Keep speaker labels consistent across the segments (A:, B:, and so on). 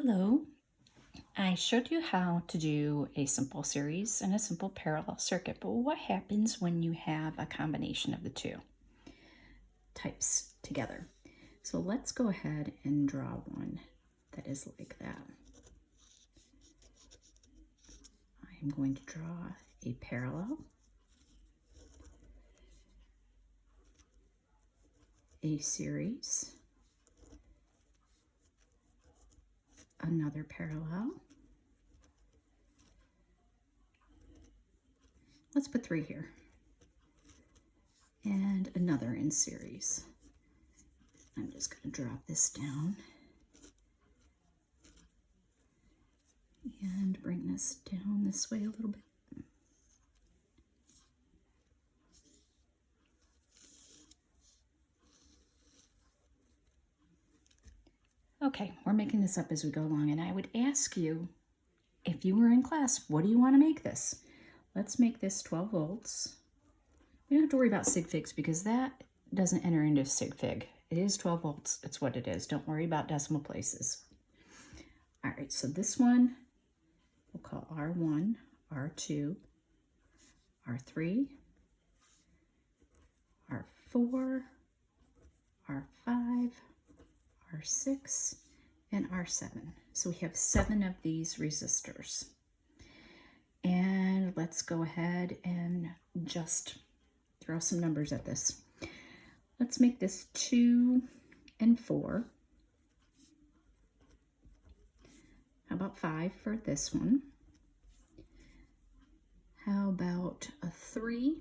A: Hello. I showed you how to do a simple series and a simple parallel circuit, but what happens when you have a combination of the two types together? So let's go ahead and draw one that is like that. I'm going to draw a parallel, a series, another parallel. Let's put 3 here. And another in series. I'm just going to drop this down and bring this down this way a little bit. Okay, we're making this up as we go along, and I would ask you, if you were in class, what do you want to make this? Let's make this 12 volts. We don't have to worry about sig figs because that doesn't enter into sig fig. It is 12 volts. It's what it is. Don't worry about decimal places. All right, so this one we'll call R1, R2, R3, R4, R5, R6, and R7. So we have 7 of these resistors. And let's go ahead and just throw some numbers at this. Let's make this 2 and 4. How about 5 for this one? How about a 3,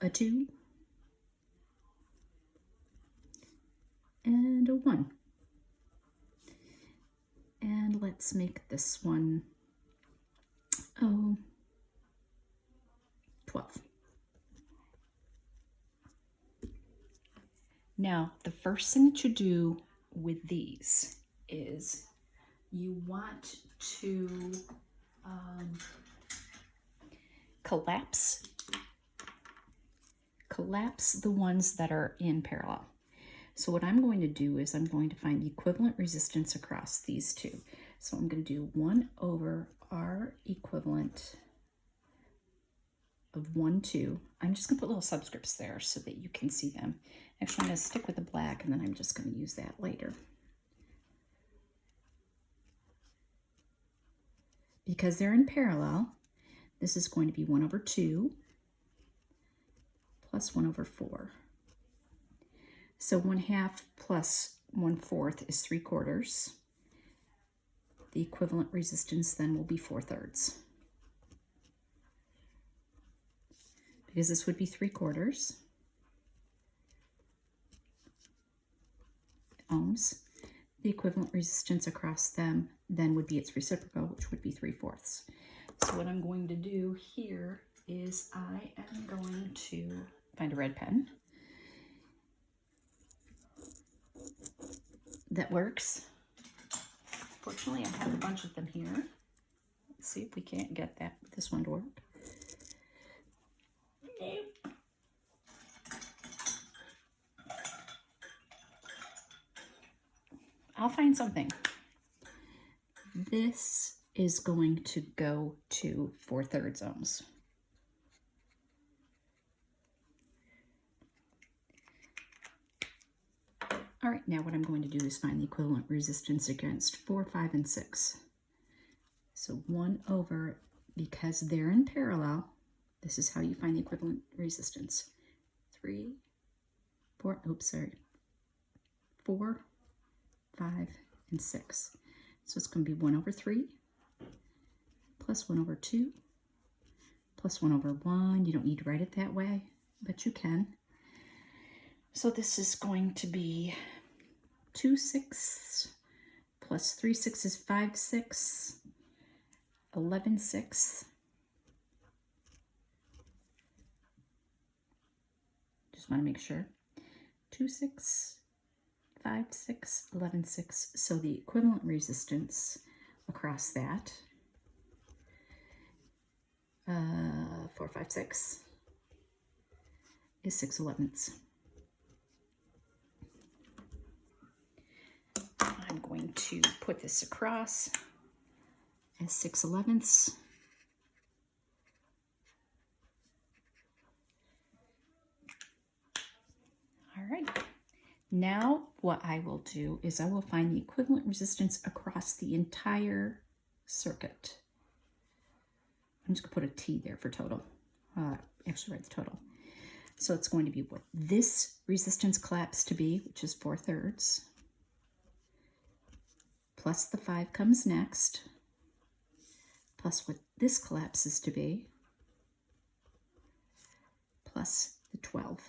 A: a 2, and a 1? And let's make this one 12. Now, the first thing that you do with these is you want to collapse the ones that are in parallel. So what I'm going to do is I'm going to find the equivalent resistance across these two. So I'm going to do 1 over R equivalent of 1, 2. I'm just going to put little subscripts there so that you can see them. Actually, I'm going to stick with the black, and then I'm just going to use that later. Because they're in parallel, this is going to be 1 over 2 plus 1 over 4. So 1/2 plus 1/4 is 3/4. The equivalent resistance then will be 4/3. Because this would be 3/4 ohms. The equivalent resistance across them then would be its reciprocal, which would be 3/4. So what I'm going to do here is I am going to find a red pen that works. Fortunately, I have a bunch of them here. Let's see if we can't get this one to work. I'll find something. This is going to go to 4/3 ohms. All right, now what I'm going to do is find the equivalent resistance against 4, 5, and 6. So 1 over, because they're in parallel, this is how you find the equivalent resistance. 3, 4, 4, 5, and 6. So it's going to be 1 over 3 plus 1 over 2 plus 1 over 1. You don't need to write it that way, but you can. So this is going to be 2 6 plus 3 6 is 5 6, 11 6. Just want to make sure. 2 6, 5 6, 11 6. So the equivalent resistance across that 4 5 6 is 6/11. I'm to put this across as 6/11. All right. Now what I will do is I will find the equivalent resistance across the entire circuit. I'm just going to put a T there for total. Actually write the total. So it's going to be what this resistance collapse to be, which is 4/3, plus the 5 comes next, plus what this collapses to be, plus the 12.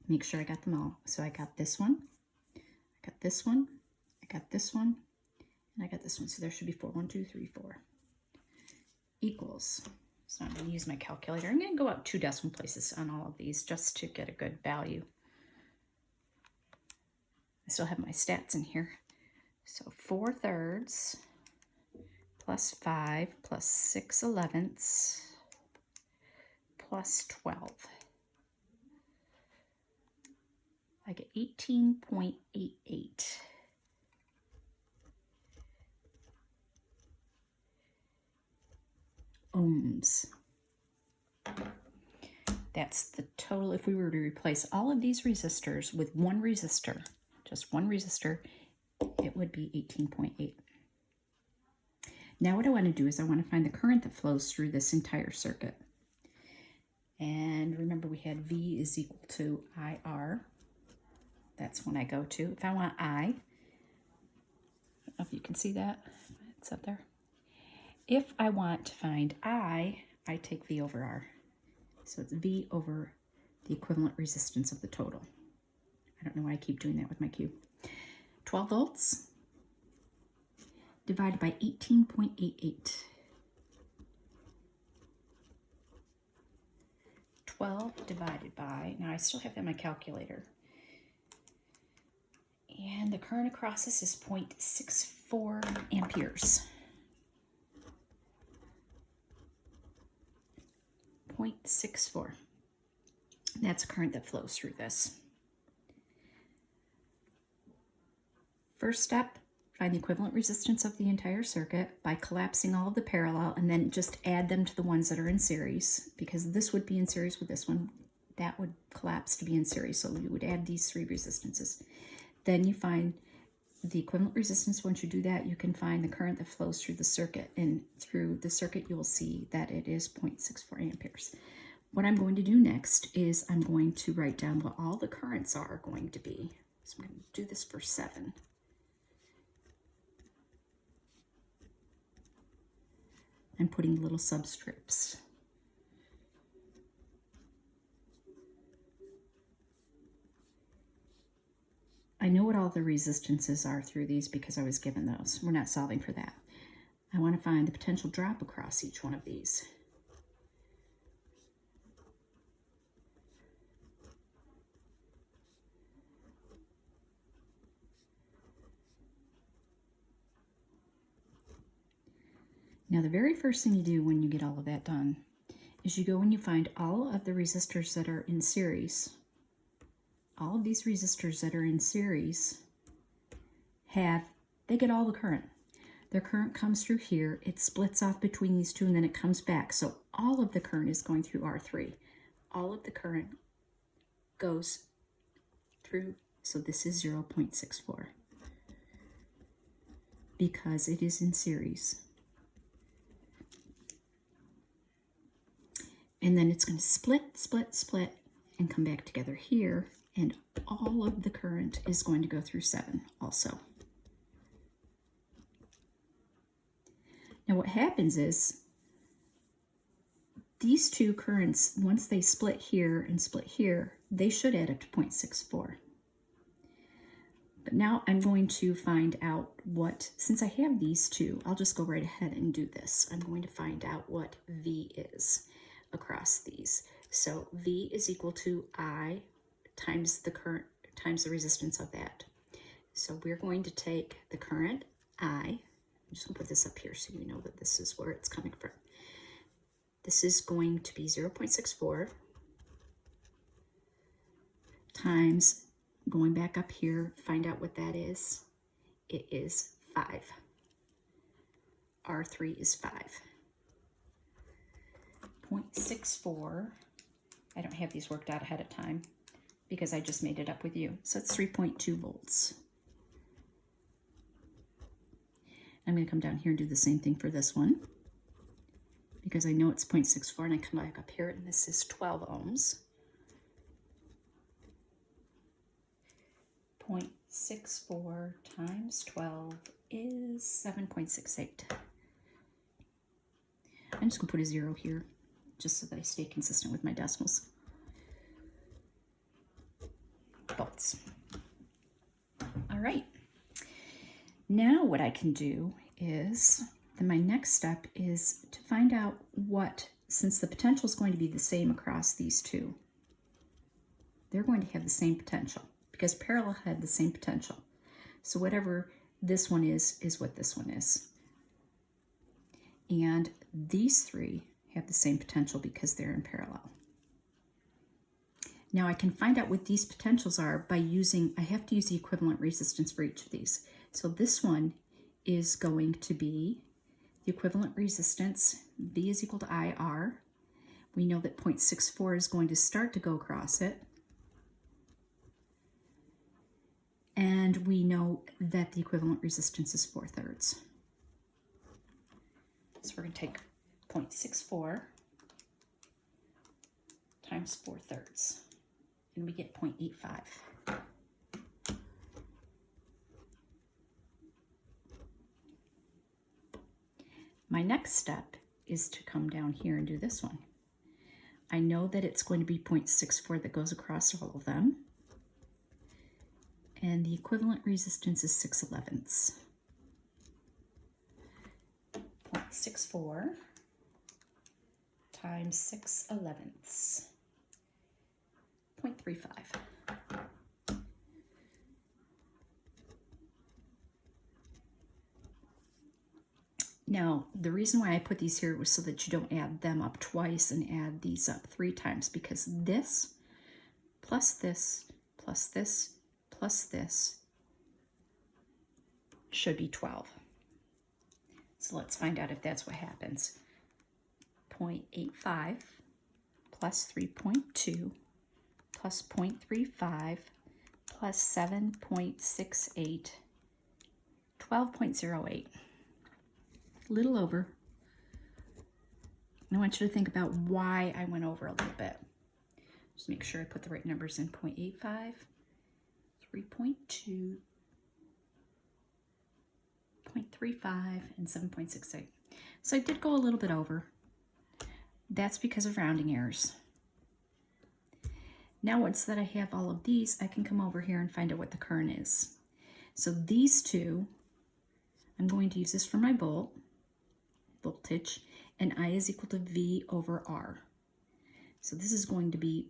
A: Make sure I got them all. So I got this one, I got this one, I got this one, and I got this one. So there should be 4. 1, 2, 3, 4. Equals. So I'm going to use my calculator. I'm going to go up 2 decimal places on all of these just to get a good value. I still have my stats in here. So 4/3 plus 5 plus 6/11 plus 12. I get 18.88. ohms. That's the total. If we were to replace all of these resistors with one resistor, just one resistor, it would be 18.8. Now what I want to do is I want to find the current that flows through this entire circuit. And remember we had V is equal to IR. That's when I go to. If I want I don't know if you can see that. It's up there. If I want to find I take V over R. So it's V over the equivalent resistance of the total. I don't know why I keep doing that with my cube. 12 volts divided by 18.88. 12 divided by, now I still have that in my calculator. And the current across this is 0.64 amperes. 0.64. That's a current that flows through this. First step, find the equivalent resistance of the entire circuit by collapsing all of the parallel and then just add them to the ones that are in series, because this would be in series with this one. That would collapse to be in series, so you would add these 3 resistances. Then you find the equivalent resistance. Once you do that, you can find the current that flows through the circuit, and through the circuit you will see that it is 0.64 amperes. What I'm going to do next is I'm going to write down what all the currents are going to be. So I'm going to do this for 7. I'm putting little subscripts. I know what all the resistances are through these because I was given those. We're not solving for that. I want to find the potential drop across each one of these. Now the very first thing you do when you get all of that done is you go and you find all of the resistors that are in series. All of these resistors that are in series they get all the current. Their current comes through here, it splits off between these two, and then it comes back. So all of the current is going through R3. All of the current goes through, so this is 0.64 because it is in series. And then it's going to split, and come back together here. And all of the current is going to go through 7 also. Now what happens is these two currents, once they split here and split here, they should add up to 0.64. But now I'm going to find out what, since I have these two, I'll just go right ahead and do this. I'm going to find out what V is across these. So V is equal to I times the current times the resistance of that. So we're going to take the current I, I'm just going to put this up here so you know that this is where it's coming from. This is going to be 0.64 times, going back up here, find out what that is. it is 5. R3 is 5. 0.64, I don't have these worked out ahead of time because I just made it up with you. So it's 3.2 volts. I'm going to come down here and do the same thing for this one because I know it's 0.64, and I come back up here and this is 12 ohms. 0.64 times 12 is 7.68. I'm just going to put a 0 here just so that I stay consistent with my decimals. Volts. All right. Now what I can do is, then my next step is to find out what, since the potential is going to be the same across these two, they're going to have the same potential because parallel had the same potential. So whatever this one is what this one is. And these three have the same potential because they're in parallel. Now I can find out what these potentials are by using, I have to use the equivalent resistance for each of these. So this one is going to be the equivalent resistance, V is equal to IR. We know that 0.64 is going to start to go across it. And we know that the equivalent resistance is 4/3. So we're going to take 0.64 times 4/3, and we get 0.85. My next step is to come down here and do this one. I know that it's going to be 0.64 that goes across all of them, and the equivalent resistance is 6/11. 0.64 times 6/11, 0.35. Now, the reason why I put these here was so that you don't add them up twice and add these up 3 times, because this plus this plus this plus this should be 12. So let's find out if that's what happens. 0.85 plus 3.2 plus 0.35 plus 7.68, 12.08. A little over. I want you to think about why I went over a little bit. Just make sure I put the right numbers in. 0.85, 3.2, 0.35, and 7.68. So I did go a little bit over. That's because of rounding errors. Now once that I have all of these, I can come over here and find out what the current is. So these two, I'm going to use this for my voltage, and I is equal to V over R. So this is going to be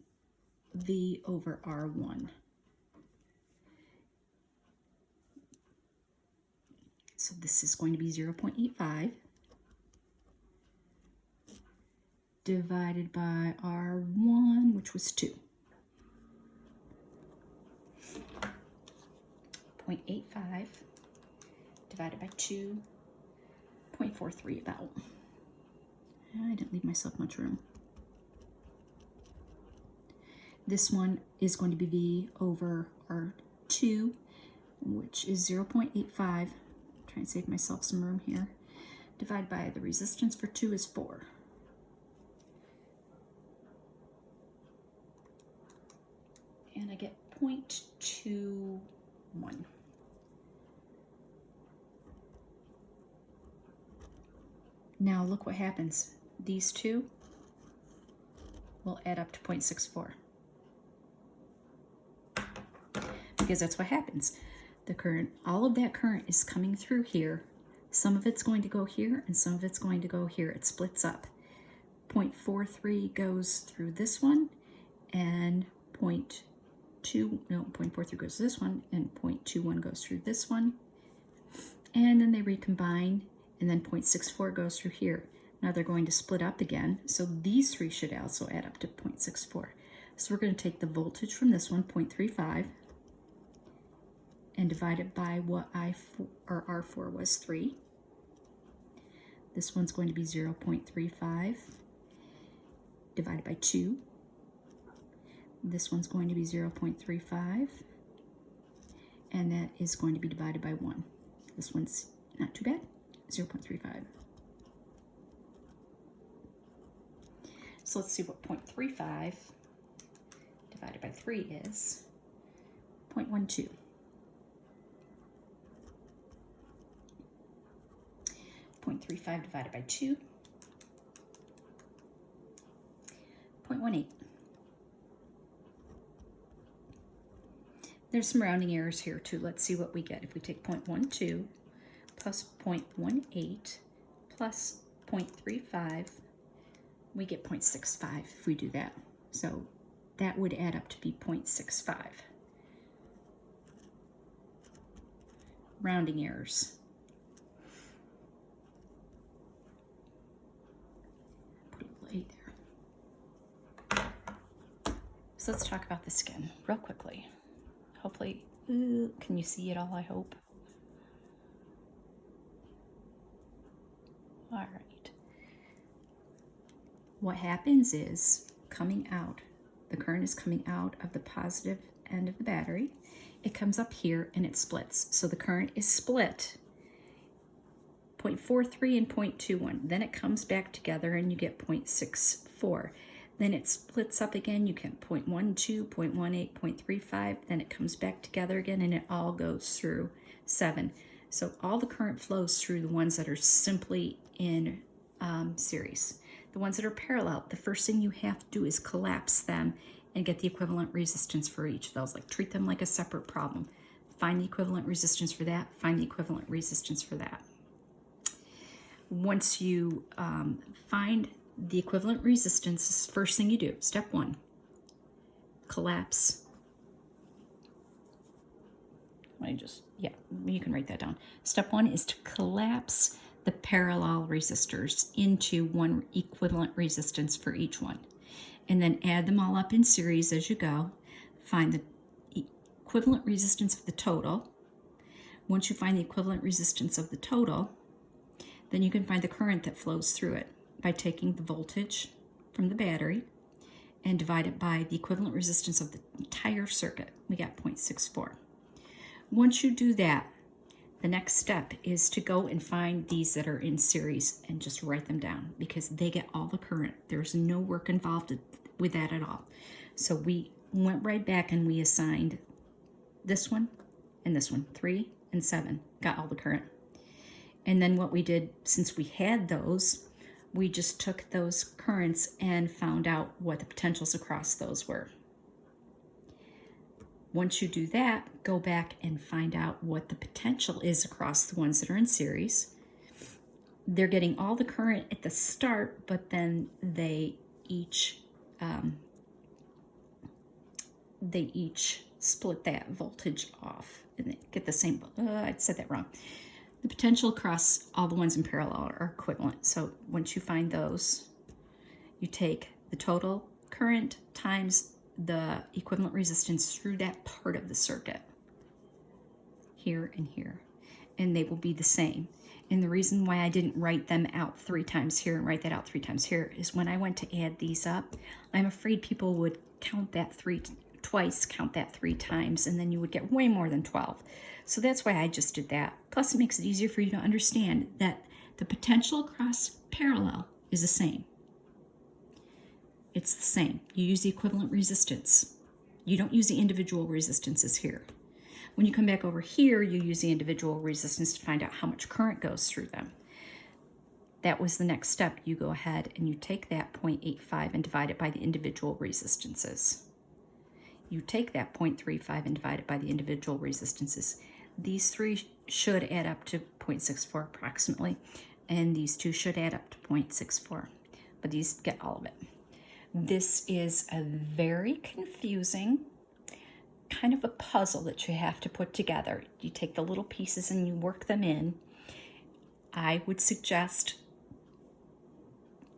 A: V over R1. So this is going to be 0.85 divided by R1, which was 2. 0.85 divided by 2, 0.43 about. I didn't leave myself much room. This one is going to be V over R2, which is 0.85. Try and save myself some room here. Divided by the resistance for 2 is 4. And I get 0.21. Now look what happens. These two will add up to 0.64. Because that's what happens. The current, all of that current is coming through here. Some of it's going to go here and some of it's going to go here. It splits up. 0.43 goes through this one, and 0.43 goes to this one, and 0.21 goes through this one. And then they recombine, and then 0.64 goes through here. Now they're going to split up again, so these three should also add up to 0.64. So we're going to take the voltage from this one, 0.35, and divide it by what R4 was, 3. This one's going to be 0.35 divided by 2. This one's going to be 0.35, and that is going to be divided by 1. This one's not too bad, 0.35. So let's see what 0.35 divided by 3 is. 0.12. 0.35 divided by 2. 0.18. There's some rounding errors here too. Let's see what we get. If we take 0.12 plus 0.18 plus 0.35, we get 0.65 if we do that. So that would add up to be 0.65. Rounding errors. Put a little 8 there. So let's talk about this again real quickly. Hopefully, can you see it all, I hope? All right. What happens is coming out, the current is coming out of the positive end of the battery. It comes up here and it splits. So the current is split 0.43 and 0.21. Then it comes back together and you get 0.64. Then it splits up again, you get 0.12, 0.18, 0.35, then it comes back together again and it all goes through 7. So all the current flows through the ones that are simply in series. The ones that are parallel, the first thing you have to do is collapse them and get the equivalent resistance for each of those. Like treat them like a separate problem. Find the equivalent resistance for that, find the equivalent resistance for that. Once you find the equivalent resistance is the first thing you do. Step 1, collapse. You can write that down. Step 1 is to collapse the parallel resistors into one equivalent resistance for each one. And then add them all up in series as you go. Find the equivalent resistance of the total. Once you find the equivalent resistance of the total, then you can find the current that flows through it by taking the voltage from the battery and divide it by the equivalent resistance of the entire circuit. We got 0.64. Once you do that, the next step is to go and find these that are in series and just write them down because they get all the current. There's no work involved with that at all. So we went right back and we assigned this one and this one, 3 and 7, got all the current. And then what we did, since we had those, we just took those currents and found out what the potentials across those were. Once you do that, go back and find out what the potential is across the ones that are in series. They're getting all the current at the start, but then they each split that voltage off and they get the same. I said that wrong. The potential across all the ones in parallel are equivalent. So once you find those, you take the total current times the equivalent resistance through that part of the circuit, here and here, and they will be the same. And the reason why I didn't write them out 3 times here and write that out 3 times here is when I went to add these up, I'm afraid people would count that twice, count that 3 times, and then you would get way more than 12. So that's why I just did that. Plus it makes it easier for you to understand that the potential across parallel is the same. It's the same. You use the equivalent resistance. You don't use the individual resistances here. When you come back over here, you use the individual resistance to find out how much current goes through them. That was the next step. You go ahead and you take that 0.85 and divide it by the individual resistances. You take that 0.35 and divide it by the individual resistances. These 3 should add up to 0.64 approximately, and these 2 should add up to 0.64, but these get all of it. This is a very confusing kind of a puzzle that you have to put together. You take the little pieces and you work them in. I would suggest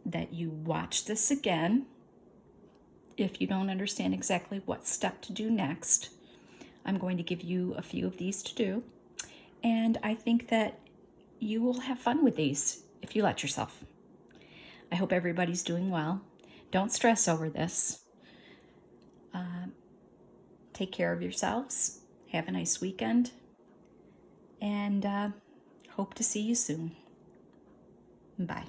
A: that you watch this again if you don't understand exactly what step to do next. I'm going to give you a few of these to do, and I think that you will have fun with these if you let yourself. I hope everybody's doing well. Don't stress over this. Take care of yourselves. Have a nice weekend, and hope to see you soon. Bye.